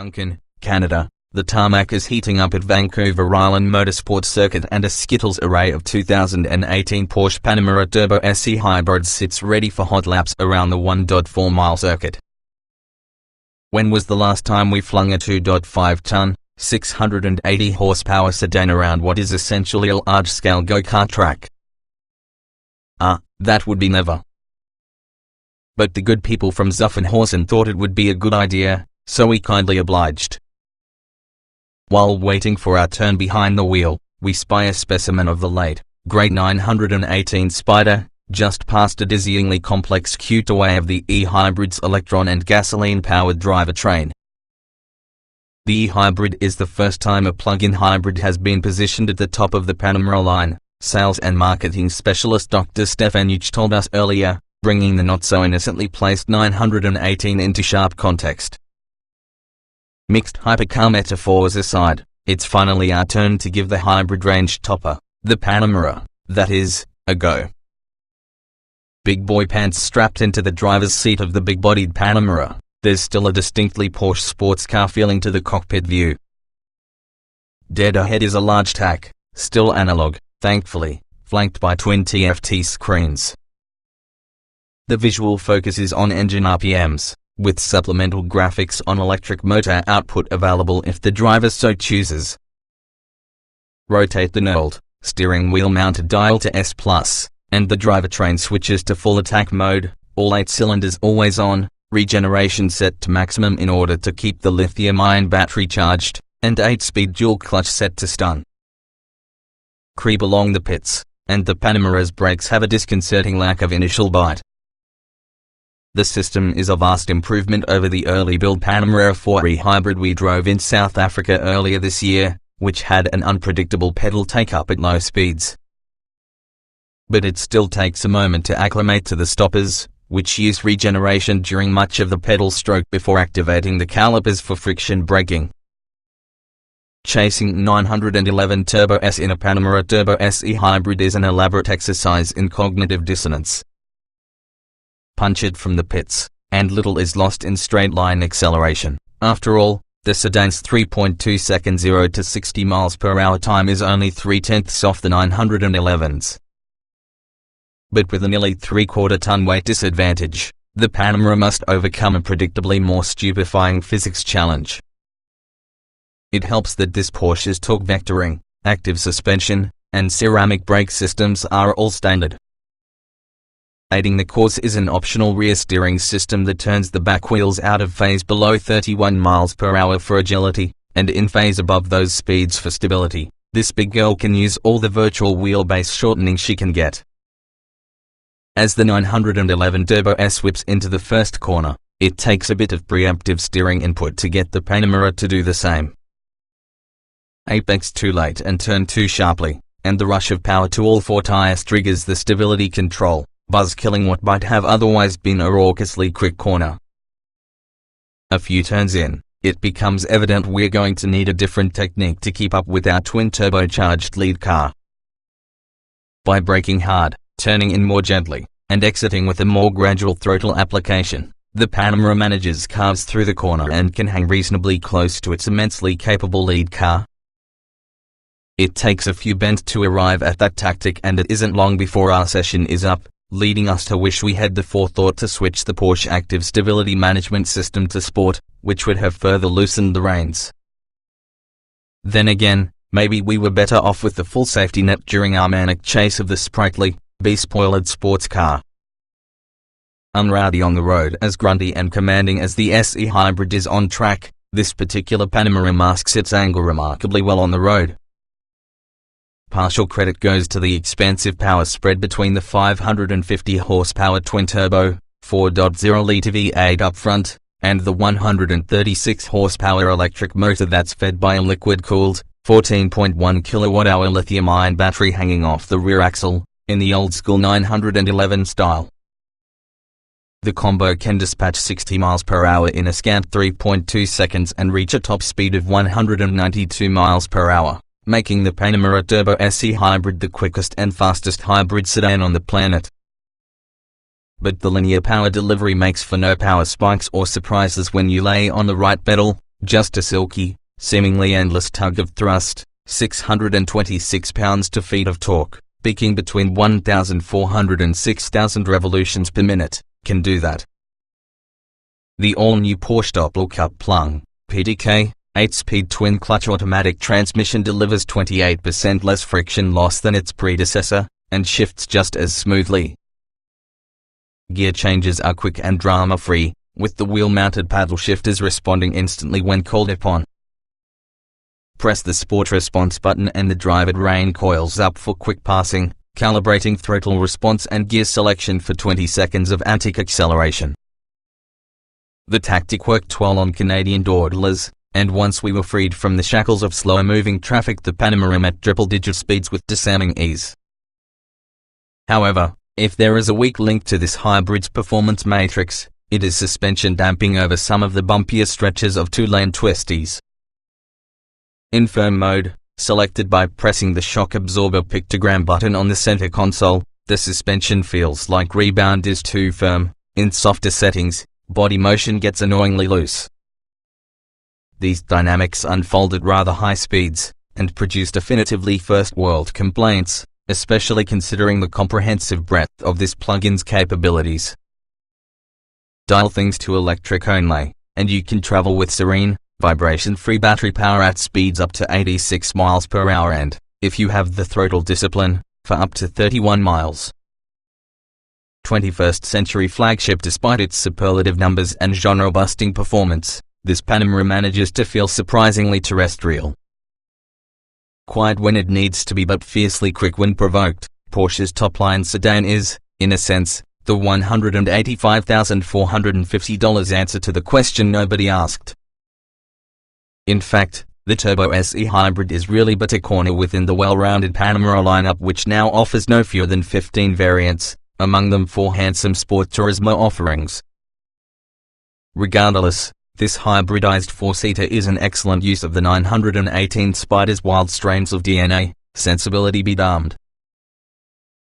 Duncan, Canada, the tarmac is heating up at Vancouver Island Motorsports Circuit, and a Skittles array of 2018 Porsche Panamera Turbo S E-Hybrid sits ready for hot laps around the 1.4-mile circuit. When was the last time we flung a 2.5-ton, 680 horsepower sedan around what is essentially a large-scale go-kart track? That would be never. But the good people from Zuffenhausen thought it would be a good idea, so we kindly obliged. While waiting for our turn behind the wheel, we spy a specimen of the late, great 918 Spider, just past a dizzyingly complex cutaway of the E-Hybrid's electron and gasoline-powered drivetrain. The E-Hybrid is the first time a plug-in hybrid has been positioned at the top of the Panamera line, sales and marketing specialist Dr. Stefanuch told us earlier, bringing the not-so-innocently placed 918 into sharp context. Mixed hypercar metaphors aside, it's finally our turn to give the hybrid range topper, the Panamera, that is, a go. Big boy pants strapped into the driver's seat of the big-bodied Panamera, there's still a distinctly Porsche sports car feeling to the cockpit view. Dead ahead is a large TAC, still analog, thankfully, flanked by twin TFT screens. The visual focus is on engine RPMs, with supplemental graphics on electric motor output available if the driver so chooses. Rotate the knurled, steering wheel mounted dial to S+, and the drivetrain switches to full attack mode, all 8 cylinders always on, regeneration set to maximum in order to keep the lithium-ion battery charged, and 8-speed dual clutch set to stun. Creep along the pits, and the Panamera's brakes have a disconcerting lack of initial bite. The system is a vast improvement over the early build Panamera 4 E-Hybrid we drove in South Africa earlier this year, which had an unpredictable pedal take-up at low speeds. But it still takes a moment to acclimate to the stoppers, which use regeneration during much of the pedal stroke before activating the calipers for friction braking. Chasing 911 Turbo S in a Panamera Turbo S E-Hybrid is an elaborate exercise in cognitive dissonance. Punch it from the pits, and little is lost in straight-line acceleration. After all, the sedan's 3.2 second 0 to 60 miles per hour time is only 3/10 off the 911's. But with a nearly 3/4-ton weight disadvantage, the Panamera must overcome a predictably more stupefying physics challenge. It helps that this Porsche's torque vectoring, active suspension, and ceramic brake systems are all standard. Aiding the cause is an optional rear steering system that turns the back wheels out of phase below 31 miles per hour for agility, and in phase above those speeds for stability. This big girl can use all the virtual wheelbase shortening she can get. As the 911 Turbo S whips into the first corner, it takes a bit of preemptive steering input to get the Panamera to do the same. Apex too late and turn too sharply, and the rush of power to all 4 tires triggers the stability control, buzz-killing what might have otherwise been a raucously quick corner. A few turns in, it becomes evident we're going to need a different technique to keep up with our twin-turbocharged lead car. By braking hard, turning in more gently, and exiting with a more gradual throttle application, the Panamera manages carves through the corner and can hang reasonably close to its immensely capable lead car. It takes a few bends to arrive at that tactic, and it isn't long before our session is up, leading us to wish we had the forethought to switch the Porsche Active Stability Management System to Sport, which would have further loosened the reins. Then again, maybe we were better off with the full safety net during our manic chase of the sprightly, bespoiled sports car. Unrowdy on the road as grunty and commanding as the S E-Hybrid is on track, this particular Panamera masks its angle remarkably well on the road. Partial credit goes to the expansive power spread between the 550 horsepower twin-turbo, 4.0-litre V8 up front, and the 136 horsepower electric motor that's fed by a liquid-cooled, 14.1 kilowatt-hour lithium-ion battery hanging off the rear axle, in the old-school 911 style. The combo can dispatch 60 miles per hour in a scant 3.2 seconds and reach a top speed of 192 miles per hour. Making the Panamera Turbo S E-Hybrid the quickest and fastest hybrid sedan on the planet. But the linear power delivery makes for no power spikes or surprises when you lay on the right pedal, just a silky, seemingly endless tug of thrust, 626 pounds-to-feet of torque, peaking between 1,400 and 6,000 revolutions per minute, can do that. The all-new Porsche Doppelkupplung, PDK, 8-speed twin-clutch automatic transmission delivers 28% less friction loss than its predecessor, and shifts just as smoothly. Gear changes are quick and drama-free, with the wheel-mounted paddle shifters responding instantly when called upon. Press the Sport Response button and the drive rein coils up for quick passing, calibrating throttle response and gear selection for 20 seconds of antique acceleration. The tactic worked well on Canadian dawdlers, and once we were freed from the shackles of slow-moving traffic, the Panamera met triple-digit speeds with disarming ease. However, if there is a weak link to this hybrid's performance matrix, it is suspension damping over some of the bumpier stretches of two-lane twisties. In firm mode, selected by pressing the shock absorber pictogram button on the center console, the suspension feels like rebound is too firm. In softer settings, body motion gets annoyingly loose. These dynamics unfold at rather high speeds, and produce definitively first-world complaints, especially considering the comprehensive breadth of this plugin's capabilities. Dial things to electric only, and you can travel with serene, vibration-free battery power at speeds up to 86 miles per hour and, if you have the throttle discipline, for up to 31 miles. 21st century flagship. Despite its superlative numbers and genre-busting performance, this Panamera manages to feel surprisingly terrestrial. Quiet when it needs to be but fiercely quick when provoked, Porsche's top-line sedan is, in a sense, the $185,450 answer to the question nobody asked. In fact, the Turbo SE Hybrid is really but a corner within the well-rounded Panamera lineup, which now offers no fewer than 15 variants, among them 4 handsome Sport Turismo offerings. Regardless, this hybridized 4-seater is an excellent use of the 918 Spider's wild strains of DNA, sensibility be damned.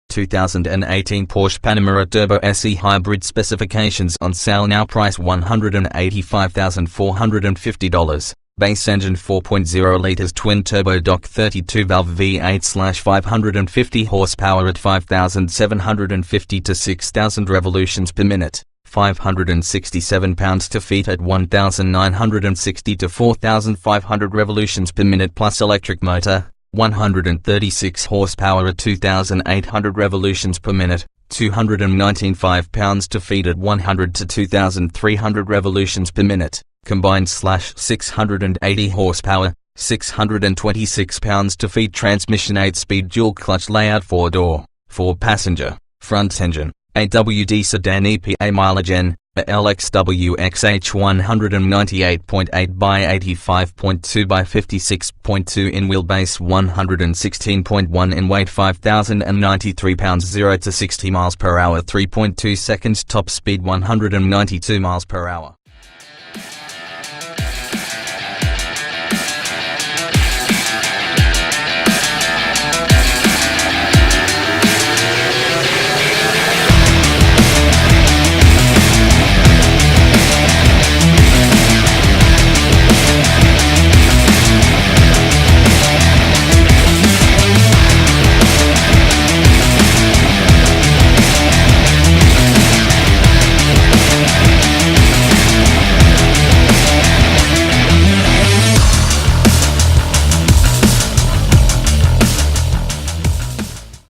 2018 Porsche Panamera Turbo SE Hybrid specifications on sale now, price $185,450. Base engine 4.0 liters twin turbo dock 32-valve V8/550 horsepower at 5,750 to 6,000 revolutions per minute, 567 pounds-to-feet at 1,960 to 4,500 revolutions per minute, plus electric motor, 136 horsepower at 2,800 revolutions per minute, 295 pounds-to-feet at 100 to 2,300 revolutions per minute. Combined /680 horsepower, 626 pounds-to-feet transmission, 8-speed dual-clutch layout, 4-door, 4-passenger, front engine, AWD sedan, EPA mileage N, LXWXH 198.8 by 85.2 by 56.2 in wheelbase, 116.1 in weight, 5,093 pounds, 0 to 60 miles per hour, 3.2 seconds, top speed 192 miles per hour.